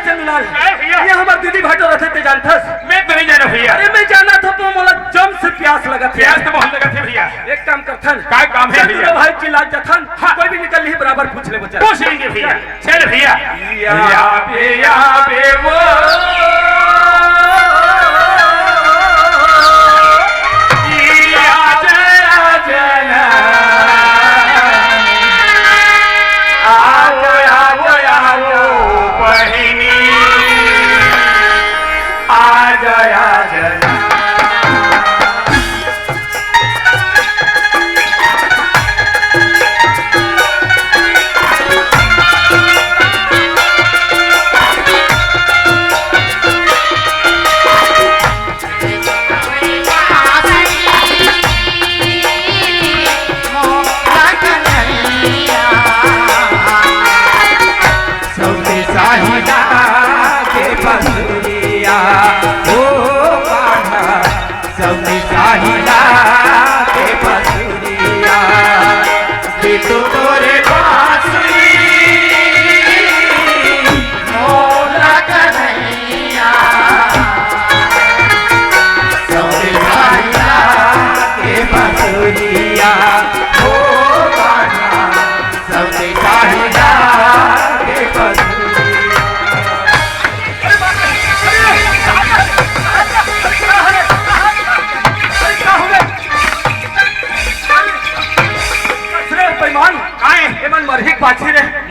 चंदलाल भैया ये हमार दीदी भाटो रहते ते जानथस मैं तो नहीं जाना भैया। अरे मैं जाना था तो मोला जम से प्यास लगा थे। प्यास तो बहुत लगा थे भैया। एक काम करथन क्या काम है भैया? भाई चिल्ला जथन कोई भी निकल ही बराबर पूछ ले बच्चा। पूछ लेंगे भैया। चल भैया या बे वो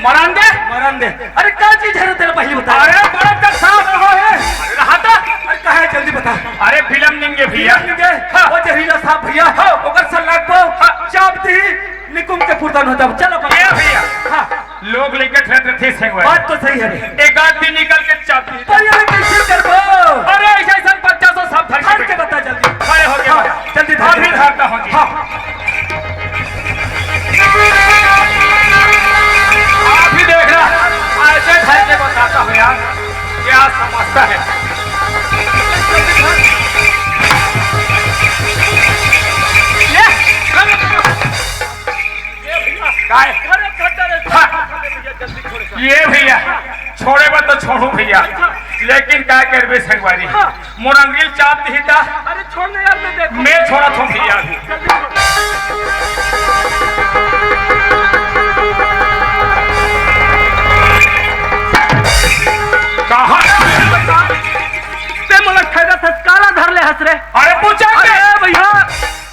मरन दे। अरे क्या चीज है तेरा पहले बता। अरे बड़ा का साफ हो है। रहा था अरे कहा है जल्दी बता। अरे फिल्म देंगे भैया। वो जहरीला साहब भैया ओकर सलाह को चाप दी निकुम के फुर्तान होता। चलो भैया हां लोग लेके ठहरते थे सेंगवा। बात तो सही है। एक आदमी निकल के चाप दी। पर यार कैसे करबो? अरे ऐसा ऐसा 50 सब धर के बता जल्दी। खड़े हो गया जल्दी अभी धरता हूं। हां अभी देख रहा ऐसे धर के बताता हूं यार क्या समझता है। ये भैया छोड़े बा तो छोड़ू भैया लेकिन क्या करबे संगवारी मोरंगिल चाप दीता। अरे छोड़ने यार मैं देखो मैं छोड़ा था भैया अभी। कहां ते मोला खैरा था काला धर ले हंस रे। अरे पूछा अरे भैया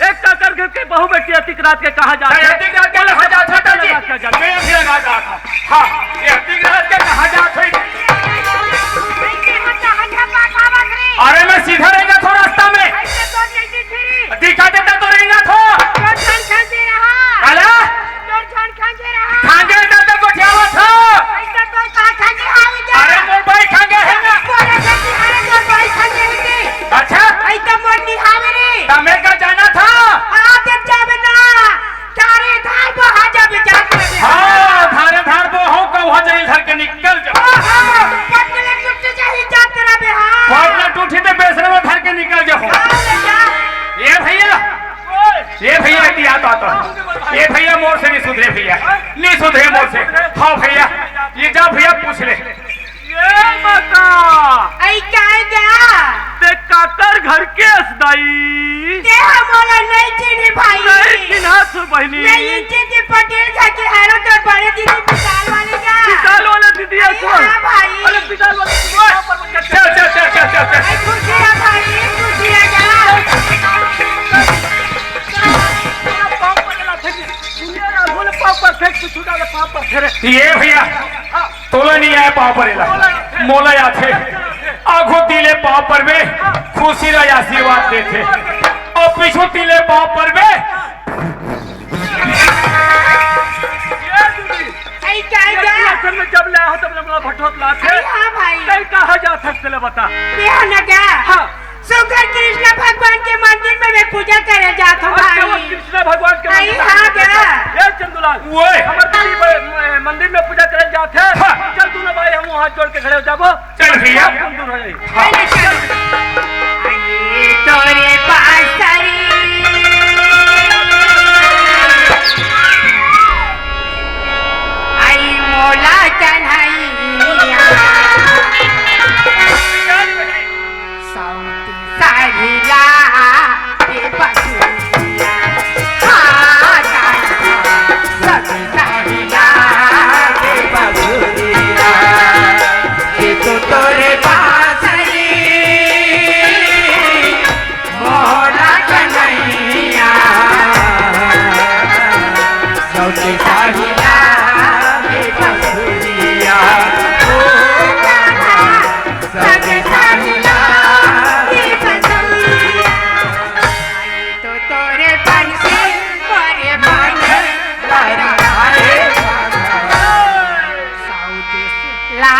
एक का करके के बहु बेटी अतिक रात के कहां जा रहे? अतिक रात के कहां जा था जी? मैं भी लगा जा था। हां ये अतिक रात के कहां जा था? अरे मैं सीधा रहेगा तो रास्ता में दिखा देता तो रहेगा तो काला खांगे दादा को जावा था। अरे मोर भाई खांगे है ना। अच्छा तमे का जाना था। हाँ धारे धार वो हो कब हो जाए घर के निकल जाओ। पटना टूटी पे बेसरे में घर के निकल जाओ। ये भैया याद आता है। ये भैया मोर से नहीं सुधरे भैया नहीं सुधरे मोर से। हाँ भैया ये जा भैया पूछ ले। ये बता ते काकर घर के असदाई ते हमोला नहीं चिनी भाई नहीं चिन्हा सु बहनी नहीं चिनी पटेल जाके हेरो तो बड़े दीदी पिताल वाले दीदी असो हां भाई। अरे पिताल वाले चल आई खुशियां भाई खुशियां जा ये भैया तोला नहीं आया पाव परेला मोला आथे आगो तिले पाव पर में खुशी रा आशीर्वाद देते और पीछू तिले पाव पर में आई क्या में जब ले हो तब हमरा भटोत लाथे। हां भाई कहीं कहां जा सकते बता। ये ना क्या हां सुगर कृष्ण भगवान के मंदिर में मैं पूजा करे जाता हूं भाई। कृष्ण भगवान के आई हां क्या ये चंदुलाल ओए हमर दीदी मंदिर में पूजा करे जाते। चल तू ना भाई हम हाथ जोड़ के खड़े हो जाबो। चल भैया दूर हो जाई। आई तोरे पासरी आई मोला कन्हैया सौते साहिला के बंधुरिया ओ सौते साहिला के बंधुरिया तो तोरे बंसी मोरे मन आए ला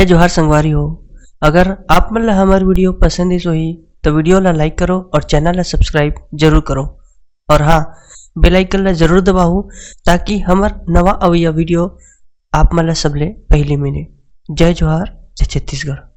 जोहार संगवारी हो। अगर आप मन ला हमार वीडियो पसंद है सोही तो वीडियो ला लाइक करो और चैनल ला सब्सक्राइब जरूर करो और हाँ बेल आइकन ला जरूर दबाओ ताकि हमार नवा अवैया वीडियो आप मन ला सबले पहले मिले। जय जोहार, जय छत्तीसगढ़।